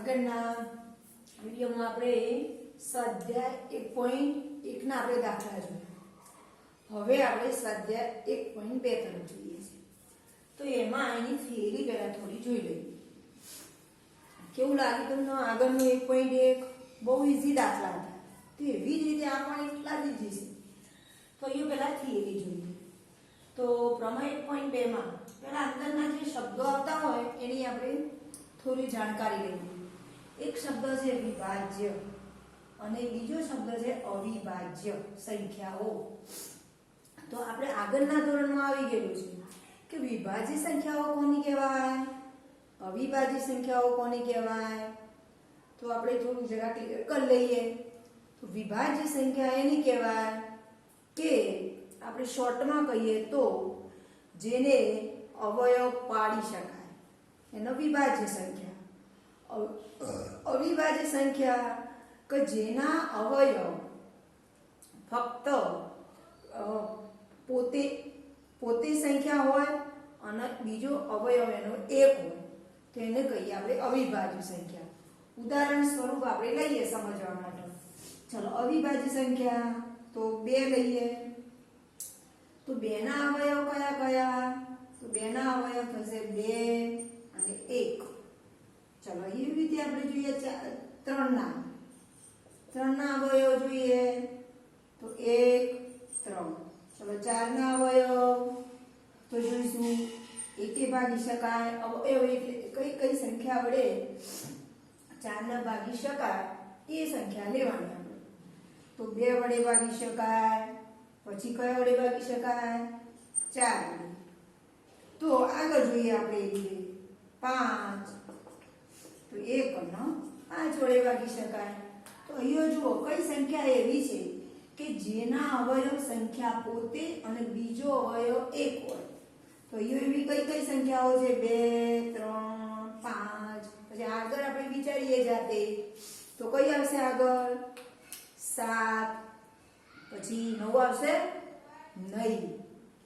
આગળના વિડીયોમાં આપણે સ્વાધ્યાય 1.1 ના આપણે દાખલા જોયા. હવે આપણે સ્વાધ્યાય 1.2 તરફ જોઈએ છીએ. તો એમાં એની થિયરી પહેલા થોડી જોઈ લઈએ. કેવું લાગ્યું તમને? આગળનું 1.1 બહુ ઈઝી દાખલા હતા. તો એવી જ રીતે આ પણ એટલા જ ઈઝી છે. તો એ પહેલા થિયરી જોઈએ. તો પ્રમેય 1.2 માં પહેલા અંદરના જે શબ્દો આવતા હોય એની આપણે થોડી જાણકારી લઈએ. એક શબ્દ છે વિભાજ્ય અને બીજો શબ્દ છે અવિભાજ્ય સંખ્યાઓ. તો આપણે આગળના ધોરણમાં આવી ગયેલું છે કે વિભાજ્ય સંખ્યાઓ કોની કહેવાય, અવિભાજ્ય સંખ્યાઓ કોની કહેવાય. તો આપણે થોડું જરા ક્લિયર કરી લઈએ. તો વિભાજ્ય સંખ્યા એની કહેવાય કે આપણે શોર્ટમાં કહીએ તો જેને અવયવ પાડી શકાય, એનો વિભાજ્ય સંખ્યા. અવિભાજ્ય સંખ્યા કે જેના અવયવ ફક્ત પોતે સંખ્યા હોય અને બીજો અવયવ એનો એક હોય તો એને કહીએ આપણે અવિભાજ્ય સંખ્યા. ઉદાહરણ સ્વરૂપ આપણે લઈએ સમજવા માટે. ચલો, અવિભાજ્ય સંખ્યા તો 2 લઈએ. તો 2 ના અવયવ કયા કયા? તો 2 ના અવયવ થશે 2 અને 1. ચલો, એવી રીતે આપણે જોઈએ 3 ના અવયવ જોઈએ તો 1 3. ચલો, 4 ના અવયવ તો જોઈશું 1 ભાગી શકાય. અવયવ એટલે કઈ સંખ્યા વડે 4 ને ભાગી શકાય એ સંખ્યા લેવાની આપણે. તો 2 વડે ભાગી શકાય, પછી કયા વડે ભાગી શકાય? 4 વડે. તો આગળ જોઈએ આપણે 5. તો 1 નો 5 વડે ભાગી શકાય. તો અહીંયા જુઓ કઈ સંખ્યા એવી છે કે જેના અવયવ સંખ્યા પોતે અને બીજો અવયવ 1 હોય. તો અહીંયા એવી કઈ સંખ્યાઓ છે? 2 3 5. પછી આગળ આપણે વિચારીએ જાતે તો કઈ આવશે આગળ? 7. પછી 9 આવશે નહીં,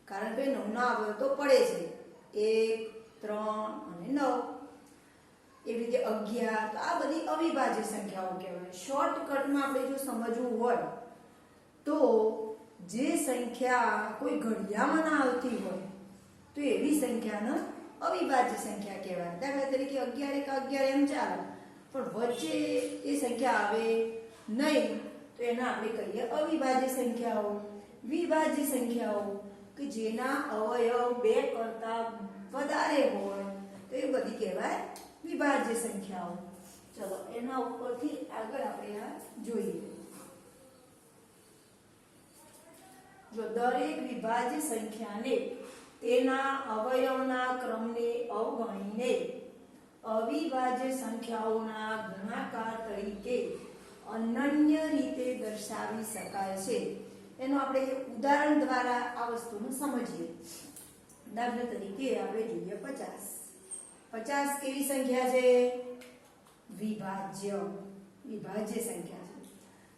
કારણ કે 9 ના અવયવ તો પડે છે 1 3 અને 9. એવી રીતે 11. તો આ બધી અવિભાજ્ય સંખ્યાઓ કહેવાય. શોર્ટકટમાં આપણે જો સમજવું હોય તો જે સંખ્યા કોઈ ઘડિયામાં ના આવતી હોય તો એવી સંખ્યાને અવિભાજ્ય સંખ્યા કહેવાય. દાખલા તરીકે 11 એમ ચાલે, પણ વચ્ચે એ સંખ્યા આવે નહીં તો એને આપણે કહીએ અવિભાજ્ય સંખ્યાઓ. વિભાજ્ય સંખ્યાઓ કે જેના અવયવ 2 કરતા વધારે હોય તો એ બધી કહેવાય વિભાજ્ય સંખ્યાઓ. ચલો, એના ઉપરથી આગળ આપણે આ જોઈએ. જો દરેક વિભાજ્ય સંખ્યાને તેના અવયવના ક્રમને અવગણીને અવિભાજ્ય સંખ્યાઓના ગુણાકાર તરીકે અનન્ય રીતે દર્શાવી શકાય છે. એનો આપણે ઉદાહરણ દ્વારા આ વસ્તુને સમજીએ. દાખલા તરીકે આપણે જોઈએ 50. 50 કેવી સંખ્યા છે? વિભાજ્ય સંખ્યા છે.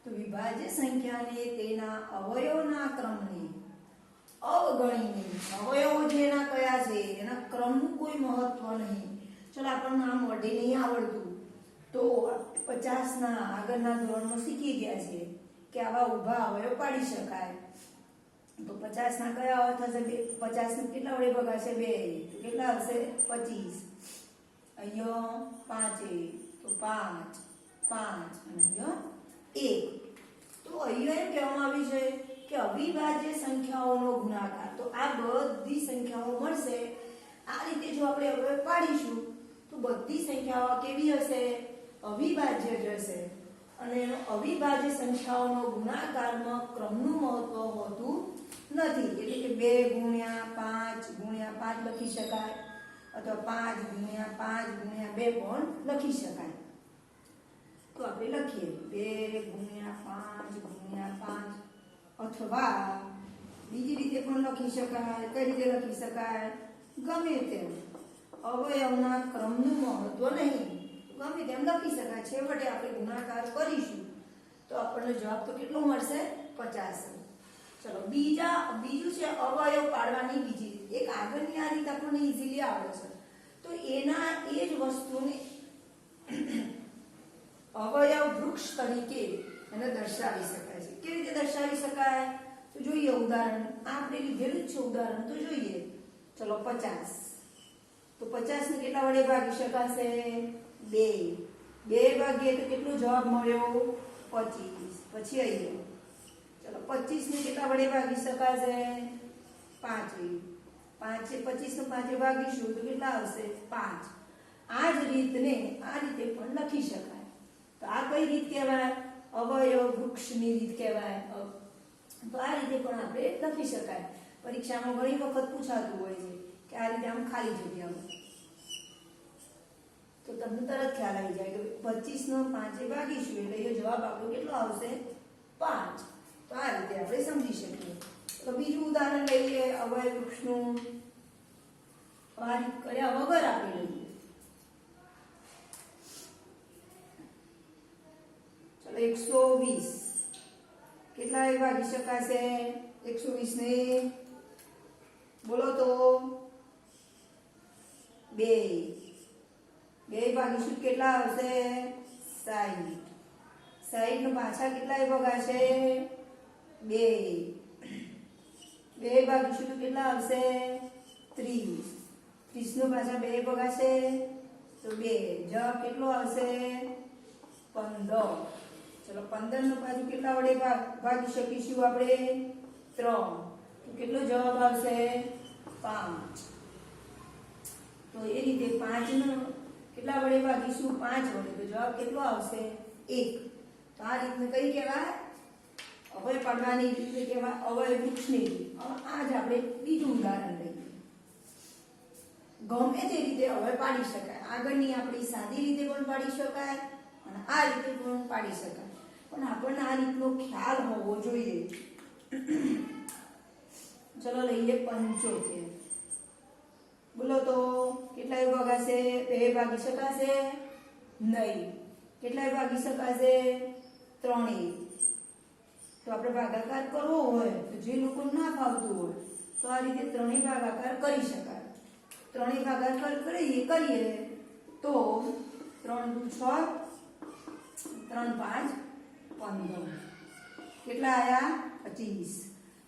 તો વિભાજ્ય સંખ્યાને તેના અવયવના ક્રમને અવગણીને, અવયવો જેના કયા છે એના ક્રમનું કોઈ મહત્વ નહીં. ચલો, આપણને આમ વડે નહીં આવડતું તો 50 ના આગળના ધોરણમાં શીખી ગયા છે કે આવા ઊભા અવયવ પાડી શકાય. તો 50 ના કયા અવયવ થશે? 50 ને કેટલા વડે ભગાશે? 2. તો કેટલા હશે? 25. અહીંયા 5 તો 5 અને અહીંયા 1. તો અહીંયા એમ કહેવામાં આવ્યું છે કે અવિભાજ્ય સંખ્યાઓનો ગુણાકાર. તો આ બધી સંખ્યાઓ મળશે. આ રીતે જો આપણે અવયવ પાડીશું તો બધી સંખ્યાઓ કેવી હશે? અવિભાજ્ય જ હશે. અને એનો અવિભાજ્ય સંખ્યાઓનો ગુણાકારમાં ક્રમનું મહત્વ હોતું નથી. એટલે કે 2 ગુણ્યા 5 ગુણ્યા 5 લખી શકાય અથવા 5 ગુણ્યા 5 ગુણ્યા 2 પણ લખી શકાય. તો આપણે લખીએ 2 ગુણ્યા 5 ગુણ્યા 5, અથવા બીજી રીતે પણ લખી શકાય. કઈ રીતે લખી શકાય? ગમે તેમ, અવયવના ક્રમનું મહત્વ નહીં, ગમે તેમ લખી શકાય. છેવટે આપણે ગુણાકાર કરીશું તો આપણને જવાબ તો કેટલો મળશે? 50. ચલો, બીજું છે અવયવ પાડવાની બીજી રીત. એક આગળની આ રીત આપણને ઈઝીલી આવડે છે. તો એના એ જ વસ્તુને અવયવ વૃક્ષ તરીકે એને દર્શાવી શકાય છે. કેવી રીતે દર્શાવી શકાય? તો જોઈએ ઉદાહરણ. આપણે લીધેલું જ છે ઉદાહરણ, તો જોઈએ. ચલો 50. તો 50 ને કેટલા વડે ભાગી શકાશે? 2. 2 ભાગીએ તો કેટલો જવાબ મળ્યો? 25. પછી અહીંયા ચલો 25 ને કેટલા વડે ભાગી શકાશે? 5. 25 નો 5 ભાગીશું તો કેટલા આવશે? 5. આ જ રીતને આ રીતે પણ લખી શકાય. તો આ કઈ રીત કહેવાય? અવયવ વૃક્ષની રીત કહેવાય. તો આ રીતે પણ આપણે લખી શકાય. પરીક્ષામાં ઘણી વખત પૂછાતું હોય છે કે આ રીતે આમ ખાલી જગ્યામાં, તો તમને તરત ખ્યાલ આવી જાય કે 25 નો 5 ભાગીશું એટલે એ જવાબ આપણો કેટલો આવશે? 5. તો આ રીતે આપણે સમજી શકીએ. તો બીજું ઉદાહરણ લઈએ અવયવ વૃક્ષનું. આ રીત કર્યા વગર આપણે લઈએ. ચલો 120 કેટલા ભાગી શકાશે? 120 ને બોલો તો 2. 2 ભાગીશું કેટલા આવશે? 60. 60 નો પાછા કેટલા ભગાશે? 2. 2 ભાગીશું તો કેટલા આવશે? 30. 30 નો પાછા 2 ભગાશે તો 2. જવાબ કેટલો આવશે? 15. ચલો 15 નો પાછું કેટલા વડે ભાગી શકીશું આપણે? 3. તો કેટલો જવાબ આવશે? 5. તો એ રીતે 5 નો કેટલા વડે ભાગીશું? 5 વડે, તો જવાબ કેટલો આવશે? 1. તો આ રીતને કઈ કહેવાય? અવયવ પાડવાની રીત કહેવાય અવયવ વૃક્ષની રીત. આજ આપણે બીજું ઉદાહરણ લઈએ. ગમે તે રીતે અવયવ પાડી શકાય. આગળની આપણી સાદી રીતે પણ પાડી શકાય અને આ રીતે પણ પાડી શકાય, પણ આપણને આ રીતનો ખ્યાલ હોવો જોઈએ. ચલો લઈએ 75. બોલો તો કેટલાય ભાગાશે? 2 ભાગી શકાશે નહીં. કેટલાય ભાગી શકાશે? 3. તો આપણે ભાગાકાર કરવો હોય તો જે લોકો ના ફાવતું હોય તો આ રીતે 3 ભાગાકાર કરી શકાય. 3 ભાગાકાર કરીએ તો 3 દુ 6, 3 5 15. કેટલા આયા? 25.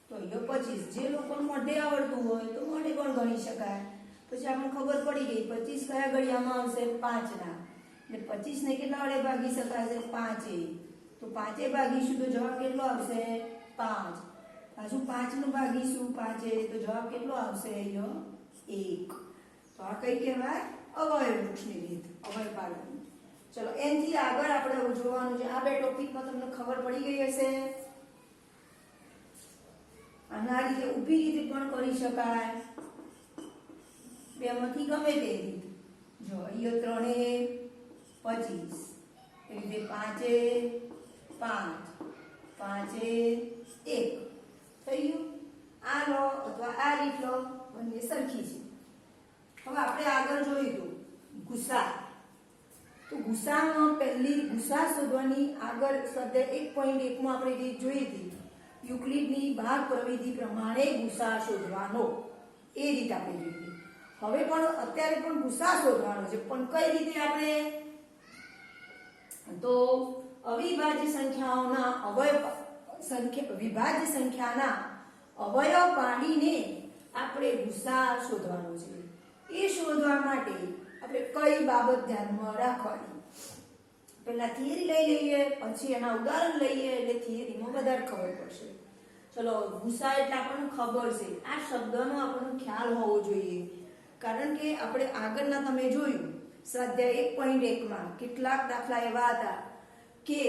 તો અહીંયા 25. જે લોકોને મોઢે આવડતું હોય તો મોઢે પણ ગણી શકાય. પછી આપણને ખબર પડી ગઈ 25 કયા ઘડિયામાં આવશે? 5 ના. એટલે 25 ને કેટલા વડે ભાગી શકાશે? 5. તો 5 ભાગીશું તો જવાબ કેટલો આવશે? 5. પાછું 5 નું ભાગીશું 5 તો જવાબ કેટલો આવશે? અહીંયા 1. તો આ કઈ કહેવાય? અવયવ વૃક્ષની રીત, અવયવ પાડવાની. ચલો એનથી આગળ આપણે જોવાનું છે. આ બે ટોપિકમાં તમને ખબર પડી ગઈ હશે. અને આ રીતે ઊભી રીતે પણ કરી શકાય. બેમાંથી ગમે તે રીત. જો અહીંયા 3 25, એ રીતે 5 5 5 1 થઈ ગયું. આ લો અથવા આ રીત લો, બંને સરખી છે. હવે આપણે આગળ જોઈશું ગુસા. તો ગુસામાં પહેલી ગુસા શોધવાની આગળ સ્વાધ્યાય 1.1 માં આપણે રીત જોઈ હતી. યુક્લિડની ભાગ પ્રવિધિ પ્રમાણે ગુસા શોધવાનો, એ રીત આપણે જોઈ હતી. હવે પણ અત્યારે પણ ગુસા શોધવાનો છે, પણ કઈ રીતે આપણે? તો અવિભાજ્ય સંખ્યાઓના વિભાજ્ય સંખ્યાના અવયવ પાડીને આપણે ગુસા શોધવાનો છે. એ શોધવા માટે આપણે કઈ બાબત ધ્યાનમાં રાખવાની? પહેલા થિયરી લઈ લઈએ, પછી એના ઉદાહરણ લઈએ, એટલે થિયરીમાં વધારે ખબર પડશે. ચલો ગુસા એટલે આપણને ખબર છે, આ શબ્દનો આપણને ખ્યાલ હોવો જોઈએ. કારણ કે આપણે આગળના તમે જોયું સ્વાધ્યાય 1.1 માં કેટલાક દાખલા એવા હતા કે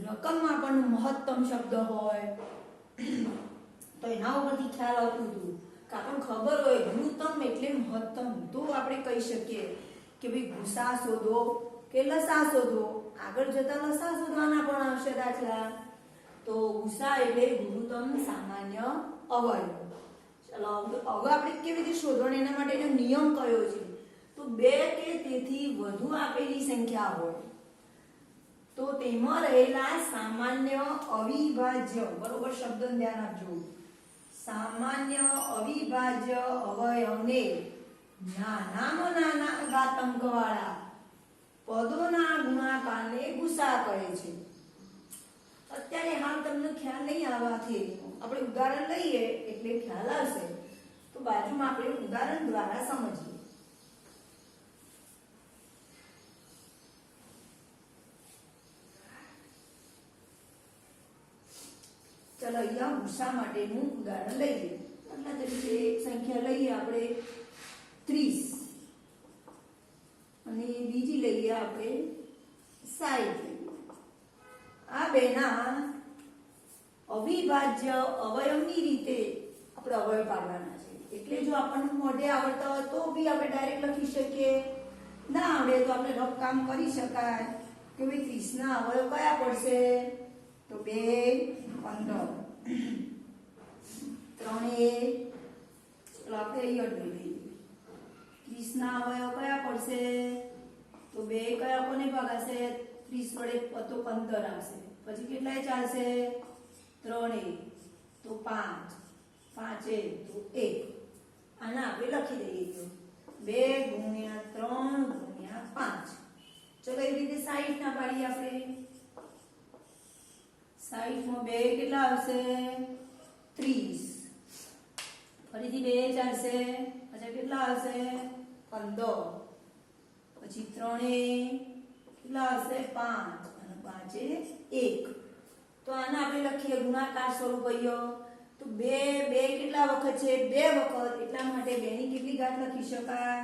રકમમાં પણ મહત્તમ શબ્દ હોય તો એના ઉપરથી ખ્યાલ આવતું હતું કે આપણને ખબર હોય ગુરુત્તમ એટલે મહત્તમ, તો આપણે કહી શકીએ કે ભાઈ ગુસા શોધો કે લસા શોધો. આગળ જતા લસા શોધવાના પણ આવશે દાખલા. તો ગુસા એટલે ગુરુત્તમ સામાન્ય અવયવ. ચલો હવે આપણે કેવી રીતે શોધવાનું, એના માટેનો નિયમ કયો છે? તો 2 કે તેથી વધુ આપેલી સંખ્યા હોય તો તેમાં રહેલા સામાન્ય અવિભાજ્ય, બરોબર શબ્દનું ધ્યાન આપજો, સામાન્ય અવિભાજ્ય અવયવને નાનામાં નાના ઘાતાંકવાળા પદોના ગુણાકારને ગુસા કહે છે. અત્યારે હાલ તમને ખ્યાલ નહીં આવવાથી આપણે ઉદાહરણ લઈએ એટલે ખ્યાલ આવશે. તો બાજુમાં આપણે ઉદાહરણ દ્વારા સમજીએ. ચલો અહીંયા ગુસા માટેનું ઉદાહરણ લઈએ. દાખલા તરીકે એક સંખ્યા લઈએ આપણે 30 અને બીજી લઈએ આપણે 60. આ બેના અવિભાજ્ય અવયવની રીતે આપણે અવયવ પાડવાના છે. એટલે જો આપણને મોઢે આવડતા હોય તો બી આપણે ડાયરેક્ટ લખી શકીએ, ના આવડે તો આપણે રફ કામ કરી શકાય કે ભાઈ 30 ના અવયવ કયા પડશે? તો 2 15 3 ચલો આપણે અહીંયા લઈ લઈએ. 30 ના અવયવ કયા પડશે? તો 2 કયા કોને ભાગાશે? 30 વડે તો 15 આવશે. પછી કેટલાય ચાલશે? 3 તો 5 5 તો 1. આના આપણે લખી દઈએ 2 ગુણ્યા 3 ગુણ્યા 5. ચલો એવી રીતે 60 ના પાડીએ આપણે. 60 માં 2 કેટલા આવશે? 30. ફરીથી 2 ચાલશે. પછી કેટલા આવશે? 15. પછી 3 કેટલા આવશે? 5 અને 5 1. તો આને આપણે લખીએ ગુણાકાર સ્વરૂપ અહીંયા. તો 2 કેટલા વખત છે? 2 વખત. એટલા માટે 2 ની કેટલી ઘાત લખી શકાય?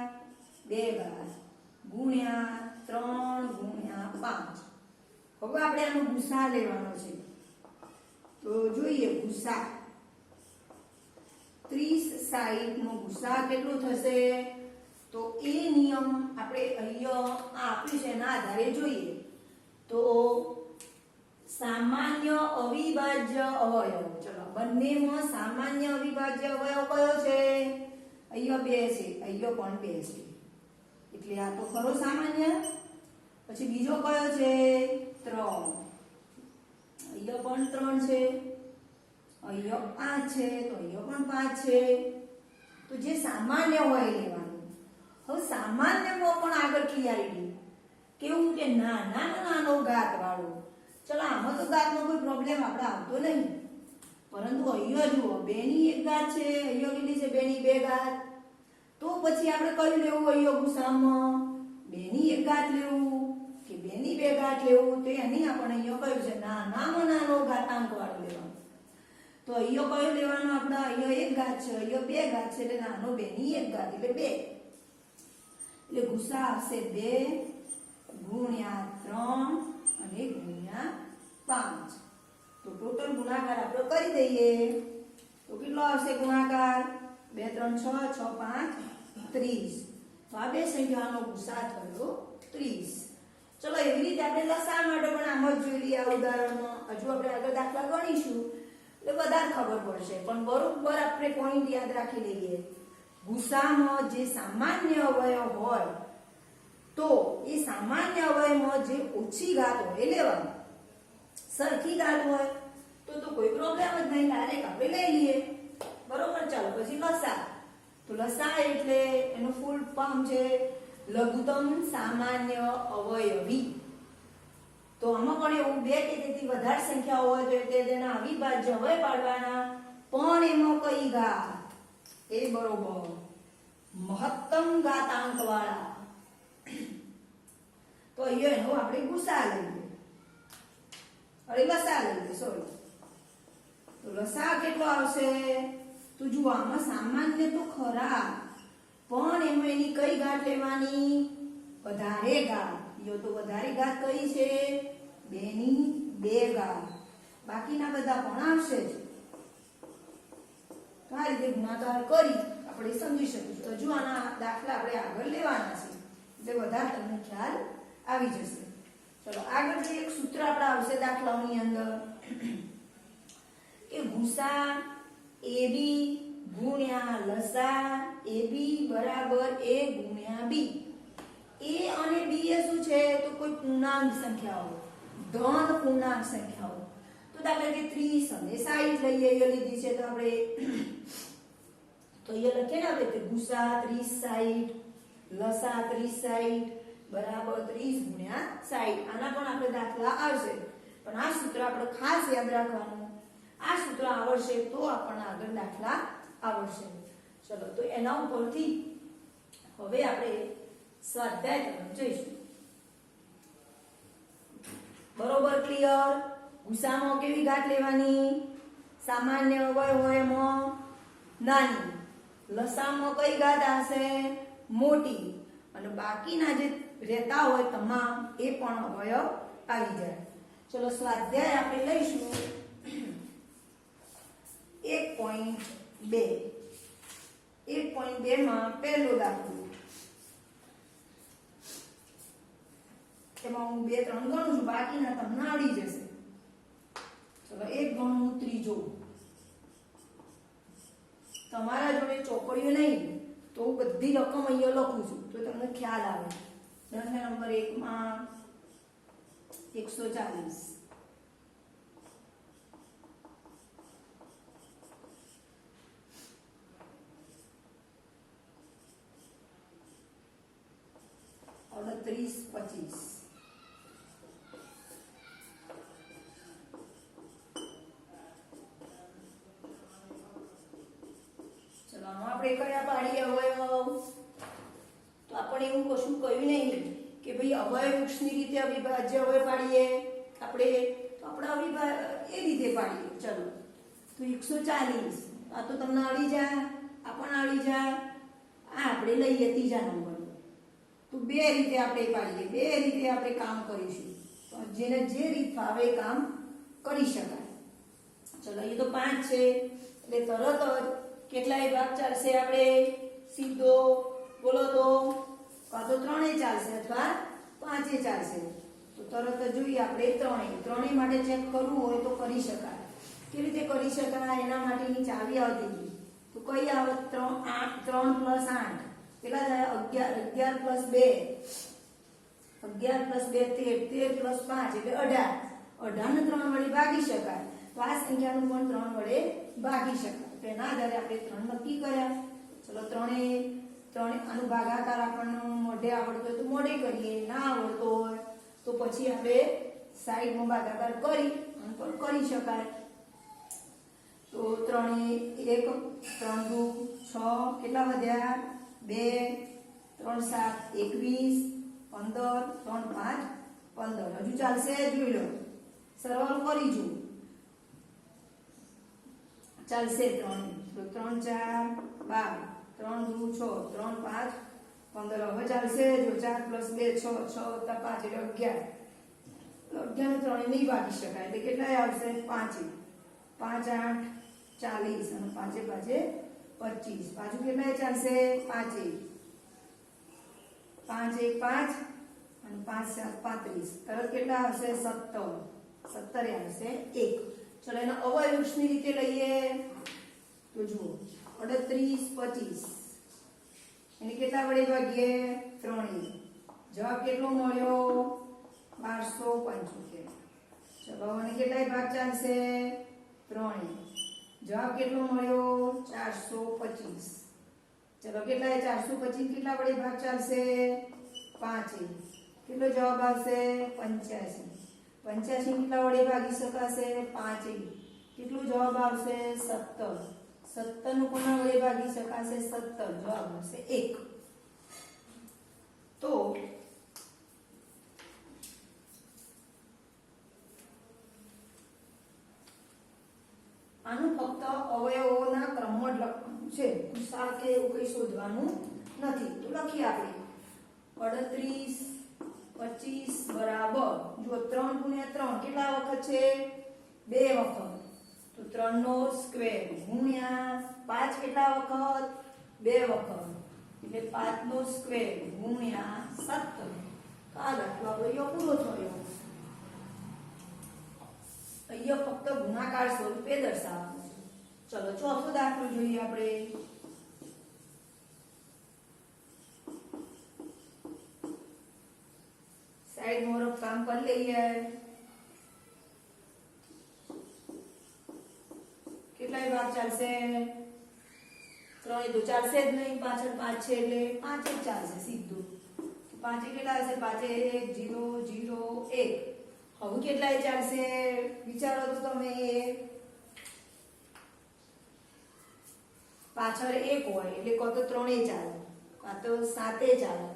2 ઘાત ગુણ્યા 3 ગુણ્યા 5. હવે આપણે આનો ગુસા લેવાનો છે. તો જોઈએ ગુસા. 30 60 નો ગુસા કેટલો થશે? તો એ નિયમ આપણે અહીંયા આપ્યું છે એના આધારે જોઈએ. તો સામાન્ય અવિભાજ્ય અવયવ. ચલો બંનેમાં સામાન્ય અવિભાજ્ય અવયવ કયો છે? અહીંયા 2 છે, અહીંયા પણ 2 છે. એટલે આ તો ખરો સામાન્ય. પછી બીજો કયો છે? 3. અહીંયા પણ 3 છે, અહીંયા 5 છે, તો અહીંયા પણ 5 છે. તો જે સામાન્ય હોય લેવાનું. હવે સામાન્યમાં પણ આગળ ક્લિયરિટી કેવું કે નાનો ઘાત વાળો. ચલો આમાં તો ઘાતનો કોઈ પ્રોબ્લેમ આપણે આવતો નહીં, પરંતુ અહીંયા જુઓ 2 ની 1 ઘાત છે, અહીંયા કેટલી છે? 2 ની 2 ઘાત. તો પછી આપણે કયું લેવું? અહીંયા ગુસામાં 2 ની 1 ઘાત લેવું કે 2 ની 2 ઘાત લેવું? તો એની આપણે અહીંયા કયું છે? નાનો ઘાતાંક વાળો લેવાનો. તો અહીંયા કયું લેવાનું? આપણે અહીંયા 1 ઘાત છે, અહીંયા 2 ઘાત છે, એટલે નાનો 2 ની 1 ઘાત એટલે 2. એટલે ગુસા આવશે 2 ગુણ્યા 3 અને ગુણ્યા 5. તો ટોટલ ગુણાકાર આપણે કરી દઈએ. તો કેટલો આવશે ગુણાકાર? 2 3 6 6 5 30. તો આ બે સંખ્યાનો ગુસા થયો 30. ચલો એવી રીતે આપણે લસા માટે પણ આમ જ જોઈ લઈએ. આ ઉદાહરણમાં હજુ આપણે આગળ દાખલા ગણીશું એટલે વધારે ખબર પડશે, પણ બરોબર આપણે પોઈન્ટ યાદ રાખી લઈએ. ગુસામાં જે સામાન્ય અવયવ હોય તો એ સામાન્ય અવયવમાં જે ઓછી ઘાત હોય એ લેવાની. સરખી ઘાત હોય તો કોઈ પ્રોબ્લેમ જ નહીં, ડાયરેક્ટ આપણે લઈ લઈએ. બરોબર. ચાલો પછી લસા. તો લસા એટલે એનું ફૂલ ફોર્મ છે લઘુત્તમ સામાન્ય અવયવી. તો આમાં પણ એવું 2 કે તેથી વધારે સંખ્યાઓ હોય તો તેના અવિભાજ્ય અવયવ પાડવાના. પણ એમાં કઈ ઘાત? એ બરોબર મહત્તમ ઘાતાંક વાળા. તો અહીંયા એનો આપણે ગુસા લઈએ, અરે લસા લઈએ, સોરી. તો લસા કેટલો આવશે? તો જુઓ આમાં સામાન્ય તો ખરા, પણ એમાં એની કઈ ઘાત લેવાની? વધારે ઘાત. યો તો વધારે ઘાત કઈ છે? 2 ની 2 ઘાત. બાકીના બધા પણ આવશે જ. તો આ રીતે ગુણાકાર કરી આપણે સમજી શકીશું. તો જો આના દાખલા આપણે આગળ લેવાના છે એટલે વધારે તમને ખ્યાલ આવી જશે. ચલો આગળ જે એક સૂત્ર આપણે આવશે દાખલાઓની અંદર કે ગુસા AB ગુણ્યા લસા AB બરાબર A ગુણ્યા B. A અને B એ શું છે? તો કોઈ પૂર્ણાંક સંખ્યાઓ, ધન પૂર્ણાંક સંખ્યાઓ. તો દાખલા કે 30 અને 60 લઈએ, એ લીધી છે તો આપણે તો એ લખીએ ને આપણે કે ગુસા 30 60 લસા 30 60 બરાબર 30 ગુણ્યા 60. આના પણ આપણે દાખલા આવશે, પણ આ સૂત્ર આપણે ખાસ યાદ રાખવાનું. આ સૂત્ર આવડશે તો આપણને આગળ દાખલા આવડશે. ચલો તો એના ઉપરથી હવે આપણે સ્વાધ્યાય તરફ જઈશું. બરોબર ક્લિયર? ગુસામાં કેવી ઘાત લેવાની? સામાન્ય અવયવ હોય એમાં નાની, લસામાં કઈ ઘાત આવશે? મોટી, અને બાકીના જે રહેતા હોય તમામ એ પણ અવયવ આવી જાય. ચલો સ્વાધ્યાય આપણે લઈશું 1.2. 1.2 માં પહેલો દાખલો. એમાં હું 2 3 ગણું છું, બાકીના તમને આવડી જશે. ચલો 1 ગણું ત્રીજો. તમારા જોડે ચોપડીઓ નહીં તો હું બધી રકમ અહીંયા લખું છું તો તમને ખ્યાલ આવે. દાખલા નંબર 1 માં 140. और 30 25. चलो આપણે કયા પાડીએ અવયવ? તો આપણે એવું કશું કહ્યું નહીં કે ભાઈ અવયવ વૃક્ષની રીતે અવિભાજ્ય અવયવ પાડીએ આપણે, તો આપણે અવિભાજ્ય એ રીતે પાડીએ. ચલો તો 140 આ તો તમને આવડી જાય, આ પણ આવડી જાય. આ આપણે લઈએ ત્રીજા નંબર. તો બે રીતે આપણે પાડીએ, બે રીતે આપણે કામ કરીશું. તો જેને જે રીત ફાવે એ કામ કરી શકાય. ચલો એ તો 5 છે એટલે તરત જ કેટલાય ભાગ ચાલશે? આપણે સીધો બોલો તો કાં તો 3 ચાલશે અથવા 5 ચાલશે. તો તરત જ જોઈએ આપણે ત્રણેય માટે ચેક કરવું હોય તો કરી શકાય. કેવી રીતે કરી શકાય? એના માટેની ચાવી આવતી હતી. તો કઈ આવે? 3 + 8 કેટલા થાય? 11 + 2 11 + 2 13 + 5 એટલે 18. 18 ને 3 વડે ભાગી શકાય. તો આ સંખ્યાનું પણ 3 વડે ભાગી શકાય. તેના આધારે આપણે 3 નક્કી કર્યા. ચલો ત્રણે આનું ભાગાકાર આપણને મોઢે આવડતો હોય તો મોઢે કરીએ, ના આવડતો હોય તો પછી આપણે સાઈડમાં ભાગાકાર કરી અને પણ કરી શકાય. તો 3 1 3 2 6 કેટલા વધ્યા? 2 3 7 21 15 3 5 15. હજુ ચાલશે? જોઈ લો, સરવાળો કરી જો ચાલશે. 3 તો 3 4 12 3 2 6 3 5 15. હવે ચાલશે જો 4 + 2 6 6 + 5 એટલે 11. 11 ને 3 નહીં ભાગી શકાય એટલે કેટલા આવશે? 5 5 8 40 અને 5 5 25. પાછું કેટલા ચાલશે? 5 5 1 5 અને 5 7 35. તરત કેટલા આવશે? 17 17 આવશે 1. ચલો એનો અવયવ વૃક્ષની રીતે લઈએ તો જુઓ 38 25 એને કેટલા વડે ભાગીએ? 3. જવાબ કેટલો મળ્યો? 1275. ચલો અને કેટલાય ભાગ ચાલશે? 3. જવાબ કેટલો મળ્યો? 425. ચલો કેટલાય? 425 કેટલા વડે ભાગ ચાલશે? 5. કેટલો જવાબ આવશે? 85. 85 કેટલા વડે ભાગી શકાશે? 5. કેટલો જવાબ આવશે? 17. 17 નું કોના વડે ભાગી શકાશે? 17. જવાબ આવશે 1. તો આનું ફક્ત અવયવોના ક્રમમાં જ લખવાનું છે, ગુસાઅ કે એવું કંઈ શોધવાનું નથી. તો લખીએ આપણે 38 25 બરાબર જો 3 ગુણ્યા 3 કેટલા વખત છે? 2 વખત. તો 3 નો સ્ક્વેર ગુણ્યા 5 કેટલા વખત? 2 વખત એટલે 5 નો સ્ક્વેર ગુણ્યા 17. આ દાખલો અહીંયા પૂરો થયો. અહીંયા ફક્ત ગુણાકાર સ્વરૂપે દર્શાવવાનું છે. ચલો ચોથો દાખલો જોઈએ આપણે. સાઈડ મોરફ કામ કરી લઈએ. કેટલાય ભાગ ચાલશે? 3 તો ચાલશે જ નહીં, પાછળ 5 છે એટલે 5 જ ચાલશે સીધું. 5 પાંચે કેટલા હશે? પાંચે 0 0 1. હવે કેટલાય ચાલશે વિચારો તો તમે. પાછળ 1 હોય એટલે કાં તો 3 ચાલે, કાં તો 7 ચાલે.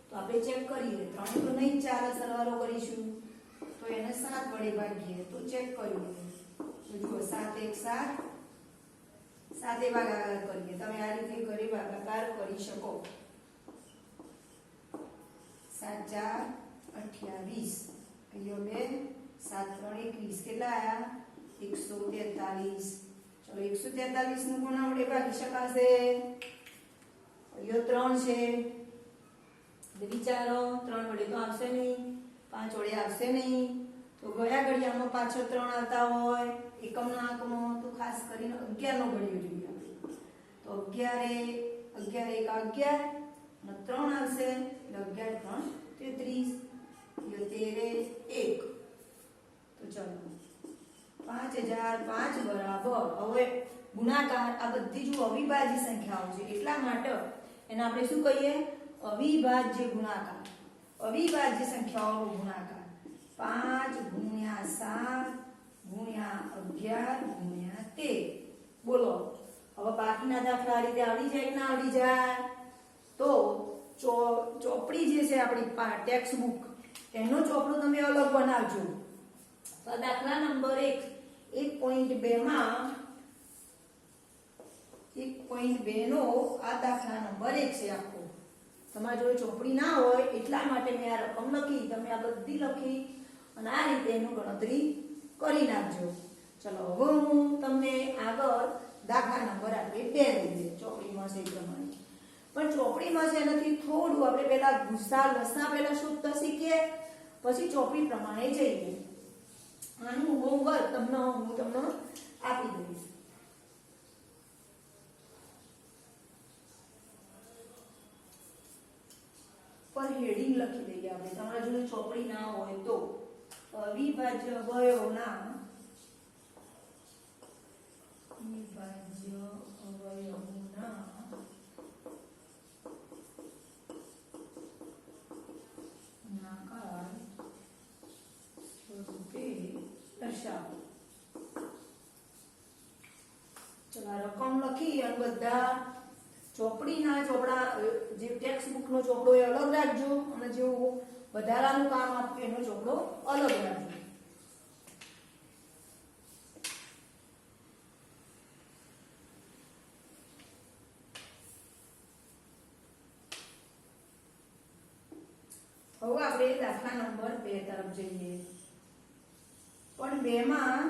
તો આપણે ચેક કરીએ. 3 તો નહીં ચાલે, સરવાળો કરીશું તો એને 7 વડે ભાગીએ તો ચેક કરીએ. જુઓ 7 1 7, 7 ભાગાકાર કરીએ. તમે આ રીતે ઘરે ભાગાકાર કરી શકો. 7 4 28, અહીંયા 2 7 3 21, કેટલા આયા? 143. ચલો 143 નું કોના વડે ભાગી શકાશે? અહીંયા 3 છે એટલે વિચારો 3 વડે તો આવશે નહીં, 5 વડે આવશે નહીં. તો ગયા ઘડિયામાં પાછળ 3 આવતા હોય એકમના આંકમાં તો ખાસ કરીને 11 નો ઘડિયો જોઈએ આપણે. તો 11 1 અને 3 આવશે એટલે 11 3 33, 13 1. તો ચલો 5005 બરાબર. હવે ગુણાકાર આ બધી જો અવિભાજ્ય સંખ્યાઓ છે એટલા માટે એને આપણે શું કહીએ? અવિભાજ્ય ગુણાકાર. અવિભાજ્ય સંખ્યાઓનો ગુણાકાર 5 ગુણ્યા 7 ગુણ્યા 11 ગુણ્યા 13. બોલો હવે બાકીના દાખલા આ રીતે આવડી જાય કે ના આવડી જાય? તો ચોપડી જે છે આપણી ટેક્સ્ટ બુક એનો ચોપડો તમે અલગ બનાવજો. તો દાખલા નંબર 1.2 માં 1.2 નો આ દાખલા નંબર 1 છે આખો. તમારી જોડે ચોપડી ના હોય એટલા માટે મેં આ રકમ લખી, તમે આ બધી લખી અને આ રીતે એનું ગણતરી કરી નાખજો. ચલો હવે હું તમને આગળ દાખલા નંબર આપણે 2 લઈએ. ચોપડીમાં છે એ પ્રમાણે, પણ ચોપડીમાં છે એનાથી થોડું આપણે પહેલા ગુસા લસા પહેલા શોધતા શીખીએ, પછી ચોપડી પ્રમાણે જઈએ. આનું હોમવર્ક હું તમને આપી દઈશ. પર હેડિંગ લખી દઈએ આપણે. તમારા જોડે ચોપડી ના હોય તો અવિભાજ્ય અવયવોના ગુણાકાર સ્વરૂપે દર્શાવો. ચલો રકમ લખી અને બધા ચોપડીના ચોપડા જે ટેક્સ્ટ બુક નો ચોપડો એ અલગ રાખજો અને જેવું વધારાનું કામ આપ્યું એનો ચોપડો અલગ રાખજો. હવે આપણે દાખલા નંબર 2 તરફ જઈએ. પણ 2 માં